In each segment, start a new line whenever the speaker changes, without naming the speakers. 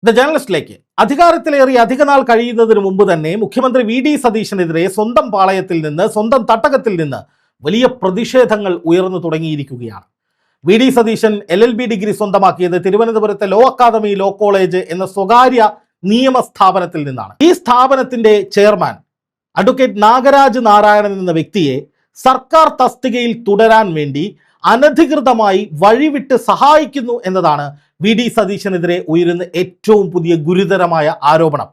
The ജേർണലിസ്റ്റിലേക്ക് അധികാരത്തിലേറി അധികനാൾ കഴിയുന്നതിന് മുമ്പ് തന്നെ മുഖ്യമന്ത്രി വി.ഡി. സതീശനെതിരെ സ്വന്തം പാളയത്തിൽ നിന്ന് സ്വന്തം തട്ടകത്തിൽ നിന്ന് വലിയ പ്രതിഷേധങ്ങൾ ഉയർന്നു തുടങ്ങിയിരിക്കുകയാണ്. വി.ഡി. സതീശൻ LLB ഡിഗ്രി സ്വന്തമാക്കിയത് തിരുവനന്തപുരത്തെ ലോ അക്കാദമി ലോ കോളേജ് എന്ന സ്വകാര്യ നിയമ സ്ഥാപനത്തിൽ നിന്നാണ്. ഈ സ്ഥാപനത്തിന്റെ ചെയർമാൻ അഡ്വക്കേറ്റ് നാഗരാജ് നാരായണൻ എന്ന വ്യക്തിയെ സർക്കാർ തസ്തികയിൽ തുടരാൻ വേണ്ടി അനധികൃതമായി വഴിവിട്ട് സഹായിക്കുന്നു എന്നതാണ് വി.ഡി. സതീശനെതിരെ ഉയരുന്ന ഏറ്റവും പുതിയ ഗുരുതരമായ ആരോപണം.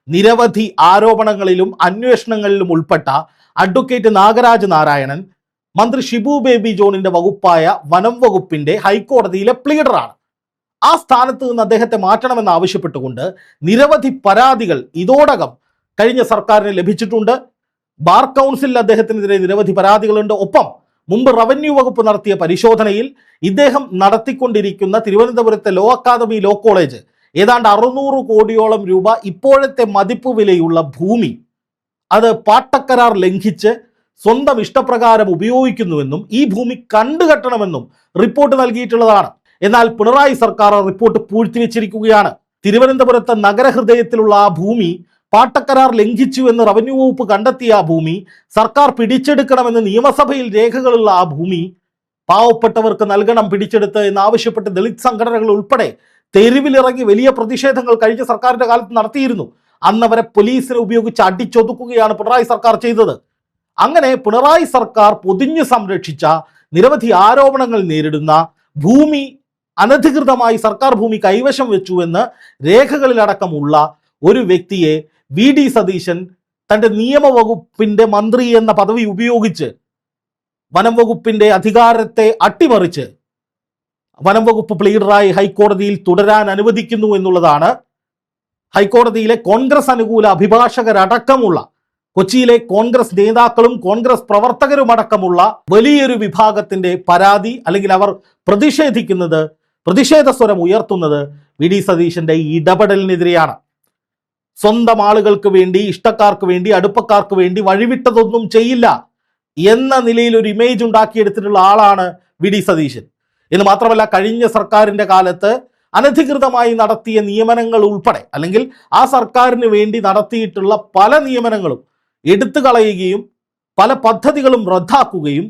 നിരവധി ആരോപണങ്ങളിലും അന്വേഷണങ്ങളിലും ഉൾപ്പെട്ട അഡ്വക്കേറ്റ് നാഗരാജ് നാരായണൻ മന്ത്രി ഷിബു ബേബി ജോണിന്റെ വകുപ്പായ വനം വകുപ്പിന്റെ ഹൈക്കോടതിയിലെ പ്ലീഡറാണ്. ആ സ്ഥാനത്ത് നിന്ന് അദ്ദേഹത്തെ മാറ്റണമെന്ന് ആവശ്യപ്പെട്ടുകൊണ്ട് നിരവധി പരാതികൾ ഇതോടകം കഴിഞ്ഞ സർക്കാരിന് ലഭിച്ചിട്ടുണ്ട്. ബാർ കൗൺസിലിൽ അദ്ദേഹത്തിനെതിരെ നിരവധി പരാതികളുണ്ട്. ഒപ്പം മുമ്പ് റവന്യൂ വകുപ്പ് നടത്തിയ പരിശോധനയിൽ ഇദ്ദേഹം നടത്തിക്കൊണ്ടിരിക്കുന്ന തിരുവനന്തപുരത്തെ ലോ അക്കാദമി ലോ കോളേജ് ഏതാണ്ട് 600 കോടിയോളം രൂപ ഇപ്പോഴത്തെ മതിപ്പ് വിലയുള്ള ഭൂമി അത് പാട്ടക്കരാർ ലംഘിച്ച് സ്വന്തം ഇഷ്ടപ്രകാരം ഉപയോഗിക്കുന്നുവെന്നും ഈ ഭൂമി കണ്ടുകെട്ടണമെന്നും റിപ്പോർട്ട് നൽകിയിട്ടുള്ളതാണ്. എന്നാൽ പിണറായി സർക്കാർ റിപ്പോർട്ട് പൂഴ്ത്തിവെച്ചിരിക്കുകയാണ്. തിരുവനന്തപുരത്തെ നഗരഹൃദയത്തിലുള്ള ആ ഭൂമി പാട്ടക്കരാർ ലംഘിച്ചു എന്ന് റവന്യൂ വകുപ്പ് കണ്ടെത്തിയ ആ ഭൂമി സർക്കാർ പിടിച്ചെടുക്കണമെന്ന് നിയമസഭയിൽ രേഖകളുള്ള ആ ഭൂമി പാവപ്പെട്ടവർക്ക് നൽകണം പിടിച്ചെടുത്ത് എന്നാവശ്യപ്പെട്ട് ദളിത് സംഘടനകൾ ഉൾപ്പെടെ തെരുവിലിറങ്ങി വലിയ പ്രതിഷേധങ്ങൾ കഴിഞ്ഞ സർക്കാരിന്റെ കാലത്ത് നടത്തിയിരുന്നു. അന്നവരെ പോലീസിനെ ഉപയോഗിച്ച് അടിച്ചൊതുക്കുകയാണ് പിണറായി സർക്കാർ ചെയ്തത്. അങ്ങനെ പിണറായി സർക്കാർ പൊതിഞ്ഞു സംരക്ഷിച്ച നിരവധി ആരോപണങ്ങൾ നേരിടുന്ന ഭൂമി അനധികൃതമായി സർക്കാർ ഭൂമി കൈവശം വെച്ചു എന്ന് രേഖകളിലടക്കമുള്ള ഒരു വ്യക്തിയെ വി.ഡി. സതീശൻ തൻ്റെ നിയമവകുപ്പിന്റെ മന്ത്രി എന്ന പദവി ഉപയോഗിച്ച് വനം വകുപ്പിന്റെ അധികാരത്തെ അട്ടിമറിച്ച് വനം വകുപ്പ് പ്ലീഡറായി ഹൈക്കോടതിയിൽ തുടരാൻ അനുവദിക്കുന്നു എന്നുള്ളതാണ് ഹൈക്കോടതിയിലെ കോൺഗ്രസ് അനുകൂല അഭിഭാഷകരടക്കമുള്ള കൊച്ചിയിലെ കോൺഗ്രസ് നേതാക്കളും കോൺഗ്രസ് പ്രവർത്തകരുമടക്കമുള്ള വലിയൊരു വിഭാഗത്തിന്റെ പരാതി. അല്ലെങ്കിൽ അവർ പ്രതിഷേധിക്കുന്നത്, പ്രതിഷേധ സ്വരം ഉയർത്തുന്നത് വി.ഡി. സതീശന്റെ ഇടപെടലിനെതിരെയാണ്. സ്വന്തം ആളുകൾക്ക് വേണ്ടി, ഇഷ്ടക്കാർക്ക് വേണ്ടി, അടുപ്പക്കാർക്ക് വേണ്ടി വഴിവിട്ടതൊന്നും ചെയ്യില്ല എന്ന നിലയിൽ ഒരു ഇമേജ് ഉണ്ടാക്കിയെടുത്തിട്ടുള്ള ആളാണ് വി.ഡി. സതീശൻ. എന്ന് മാത്രമല്ല, കഴിഞ്ഞ സർക്കാരിന്റെ കാലത്ത് അനധികൃതമായി നടത്തിയ നിയമനങ്ങൾ ഉൾപ്പെടെ, അല്ലെങ്കിൽ ആ സർക്കാരിന് വേണ്ടി നടത്തിയിട്ടുള്ള പല നിയമനങ്ങളും എടുത്തു കളയുകയും പല പദ്ധതികളും റദ്ദാക്കുകയും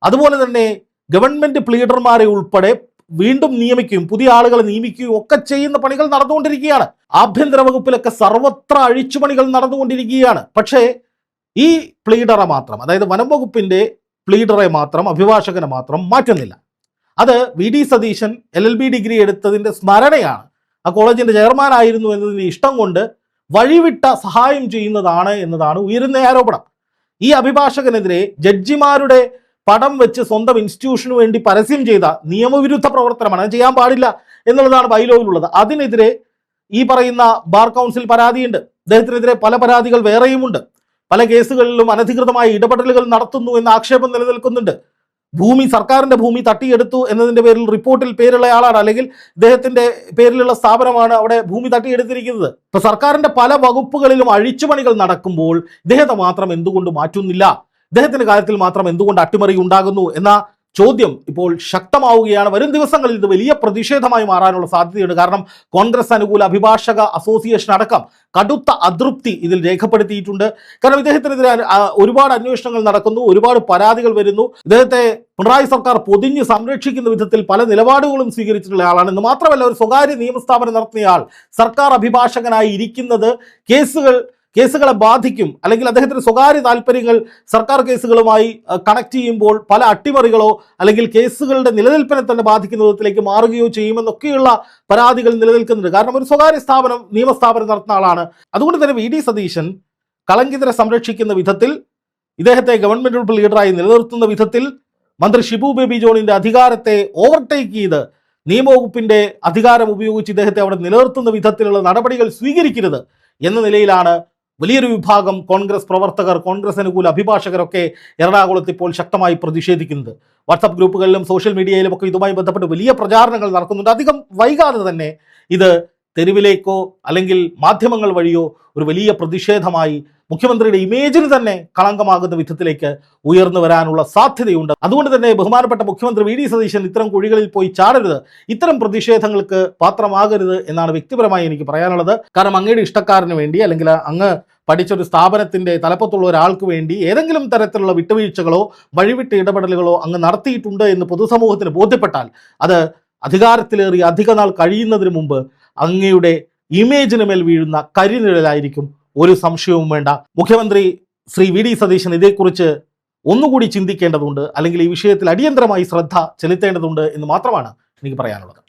അതുപോലെ തന്നെ ഗവൺമെന്റ് പ്ലീഡർമാരെ ഉൾപ്പെടെ വീണ്ടും നിയമിക്കുകയും പുതിയ ആളുകളെ നിയമിക്കുകയും ഒക്കെ ചെയ്യുന്ന പണികൾ നടന്നുകൊണ്ടിരിക്കുകയാണ്. ആഭ്യന്തര വകുപ്പിലൊക്കെ സർവത്ര അഴിച്ചുപണികൾ നടന്നുകൊണ്ടിരിക്കുകയാണ്. പക്ഷേ ഈ പ്ലീഡറെ മാത്രം, അതായത് വനം വകുപ്പിന്റെ പ്ലീഡറെ മാത്രം, അഭിഭാഷകനെ മാത്രം മാറ്റുന്നില്ല. അത് വി.ഡി. സതീശൻ LLB ഡിഗ്രി എടുത്തതിൻ്റെ സ്മരണയാണ്, ആ കോളേജിന്റെ ചെയർമാൻ ആയിരുന്നു എന്നതിൻ്റെ ഇഷ്ടം കൊണ്ട് വഴിവിട്ട സഹായം ചെയ്യുന്നതാണ് എന്നതാണ് ഉയരുന്ന ആരോപണം. ഈ അഭിഭാഷകനെതിരെ ജഡ്ജിമാരുടെ പടം വെച്ച് സ്വന്തം ഇൻസ്റ്റിറ്റ്യൂഷന് വേണ്ടി പരസ്യം ചെയ്ത നിയമവിരുദ്ധ പ്രവർത്തനമാണ്, അത് ചെയ്യാൻ പാടില്ല എന്നുള്ളതാണ് ബൈലോയിലുള്ളത്. അതിനെതിരെ ഈ പറയുന്ന ബാർ കൗൺസിൽ പരാതിയുണ്ട്. അദ്ദേഹത്തിനെതിരെ പല പരാതികൾ വേറെയുമുണ്ട്. പല കേസുകളിലും അനധികൃതമായ ഇടപെടലുകൾ നടത്തുന്നു എന്ന ആക്ഷേപം നിലനിൽക്കുന്നുണ്ട്. ഭൂമി, സർക്കാരിന്റെ ഭൂമി തട്ടിയെടുത്തു എന്നതിന്റെ പേരിൽ റിപ്പോർട്ടിൽ പേരുള്ള ആളാണ്, അല്ലെങ്കിൽ ഇദ്ദേഹത്തിന്റെ പേരിലുള്ള സ്ഥാപനമാണ് അവിടെ ഭൂമി തട്ടിയെടുത്തിരിക്കുന്നത്. ഇപ്പൊ സർക്കാരിന്റെ പല വകുപ്പുകളിലും അഴിച്ചുപണികൾ നടക്കുമ്പോൾ ഇദ്ദേഹത്തെ മാത്രം എന്തുകൊണ്ട് മാറ്റുന്നില്ല, ഇദ്ദേഹത്തിന്റെ കാര്യത്തിൽ മാത്രം എന്തുകൊണ്ട് അട്ടിമറി ഉണ്ടാകുന്നു എന്ന ചോദ്യം ഇപ്പോൾ ശക്തമാവുകയാണ്. വരും ദിവസങ്ങളിൽ ഇത് വലിയ പ്രതിഷേധമായി മാറാനുള്ള സാധ്യതയുണ്ട്. കാരണം കോൺഗ്രസ് അനുകൂല അഭിഭാഷക അസോസിയേഷൻ അടക്കം കടുത്ത അതൃപ്തി ഇതിൽ രേഖപ്പെടുത്തിയിട്ടുണ്ട്. കാരണം ഇദ്ദേഹത്തിനെതിരെ ഒരുപാട് അന്വേഷണങ്ങൾ നടക്കുന്നു, ഒരുപാട് പരാതികൾ വരുന്നു. ഇദ്ദേഹത്തെ പിണറായി സർക്കാർ പൊതിഞ്ഞ് സംരക്ഷിക്കുന്ന വിധത്തിൽ പല നിലപാടുകളും സ്വീകരിച്ചിട്ടുള്ള ആളാണ്. എന്ന് മാത്രമല്ല, ഒരു സ്വകാര്യ നിയമസ്ഥാപനം നടത്തുന്ന ആൾ സർക്കാർ അഭിഭാഷകനായി ഇരിക്കുന്നത് കേസുകളെ ബാധിക്കും, അല്ലെങ്കിൽ അദ്ദേഹത്തിന് സ്വകാര്യ താല്പര്യങ്ങൾ സർക്കാർ കേസുകളുമായി കണക്ട് ചെയ്യുമ്പോൾ പല അട്ടിമറികളോ അല്ലെങ്കിൽ കേസുകളുടെ നിലനിൽപ്പിനെ തന്നെ ബാധിക്കുന്ന വിധത്തിലേക്ക് മാറുകയോ ചെയ്യുമെന്നൊക്കെയുള്ള പരാതികൾ നിലനിൽക്കുന്നുണ്ട്. കാരണം ഒരു സ്വകാര്യ സ്ഥാപനം, നിയമസ്ഥാപനം നടത്തുന്ന ആളാണ്. അതുകൊണ്ട് തന്നെ വി.ഡി. സതീശൻ കളങ്കിതരെ സംരക്ഷിക്കുന്ന വിധത്തിൽ, ഇദ്ദേഹത്തെ ഗവൺമെന്റ് ലീഡറായി നിലനിർത്തുന്ന വിധത്തിൽ മന്ത്രി ഷിബു ബേബി ജോണിന്റെ അധികാരത്തെ ഓവർടേക്ക് ചെയ്ത് നിയമവകുപ്പിന്റെ അധികാരം ഉപയോഗിച്ച് ഇദ്ദേഹത്തെ അവിടെ നിലനിർത്തുന്ന വിധത്തിലുള്ള നടപടികൾ സ്വീകരിക്കരുത് എന്ന നിലയിലാണ് വലിയൊരു വിഭാഗം കോൺഗ്രസ് പ്രവർത്തകർ, കോൺഗ്രസ് അനുകൂല അഭിഭാഷകരൊക്കെ എറണാകുളത്ത് ഇപ്പോൾ ശക്തമായി പ്രതിഷേധിക്കുന്നത്. വാട്സപ്പ് ഗ്രൂപ്പുകളിലും സോഷ്യൽ മീഡിയയിലും ഒക്കെ ഇതുമായി ബന്ധപ്പെട്ട് വലിയ പ്രചാരണങ്ങൾ നടക്കുന്നുണ്ട്. അധികം വൈകാതെ തന്നെ ഇത് തെരുവിലേക്കോ അല്ലെങ്കിൽ മാധ്യമങ്ങൾ വഴിയോ ഒരു വലിയ പ്രതിഷേധമായി മുഖ്യമന്ത്രിയുടെ ഇമേജിന് തന്നെ കളങ്കമാകുന്ന വിധത്തിലേക്ക് ഉയർന്നു വരാനുള്ള സാധ്യതയുണ്ട്. അതുകൊണ്ട് തന്നെ ബഹുമാനപ്പെട്ട മുഖ്യമന്ത്രി വി ഡി സതീശൻ ഇത്തരം കുഴികളിൽ പോയി ചാടരുത്, ഇത്തരം പ്രതിഷേധങ്ങൾക്ക് പാത്രമാകരുത് എന്നാണ് വ്യക്തിപരമായി എനിക്ക് പറയാനുള്ളത്. കാരണം അങ്ങയുടെ ഇഷ്ടക്കാരന് വേണ്ടി അല്ലെങ്കിൽ അങ്ങ് പഠിച്ചൊരു സ്ഥാപനത്തിൻ്റെ തലപ്പത്തുള്ള ഒരാൾക്ക് വേണ്ടി ഏതെങ്കിലും തരത്തിലുള്ള വിട്ടുവീഴ്ചകളോ വഴിവിട്ട് ഇടപെടലുകളോ അങ്ങ് നടത്തിയിട്ടുണ്ട് എന്ന് പൊതുസമൂഹത്തിന് ബോധ്യപ്പെട്ടാൽ അത് അധികാരത്തിലേറി അധിക നാൾ കഴിയുന്നതിന് മുമ്പ് അങ്ങയുടെ ഇമേജിന് മേൽ വീഴുന്ന കരിനിഴലായിരിക്കും, ഒരു സംശയവും വേണ്ട. മുഖ്യമന്ത്രി ശ്രീ വി ഡി സതീശൻ ഇതേക്കുറിച്ച് ഒന്നുകൂടി ചിന്തിക്കേണ്ടതുണ്ട്, അല്ലെങ്കിൽ ഈ വിഷയത്തിൽ അടിയന്തരമായി ശ്രദ്ധ ചെലുത്തേണ്ടതുണ്ട് എന്ന് മാത്രമാണ് എനിക്ക് പറയാനുള്ളത്.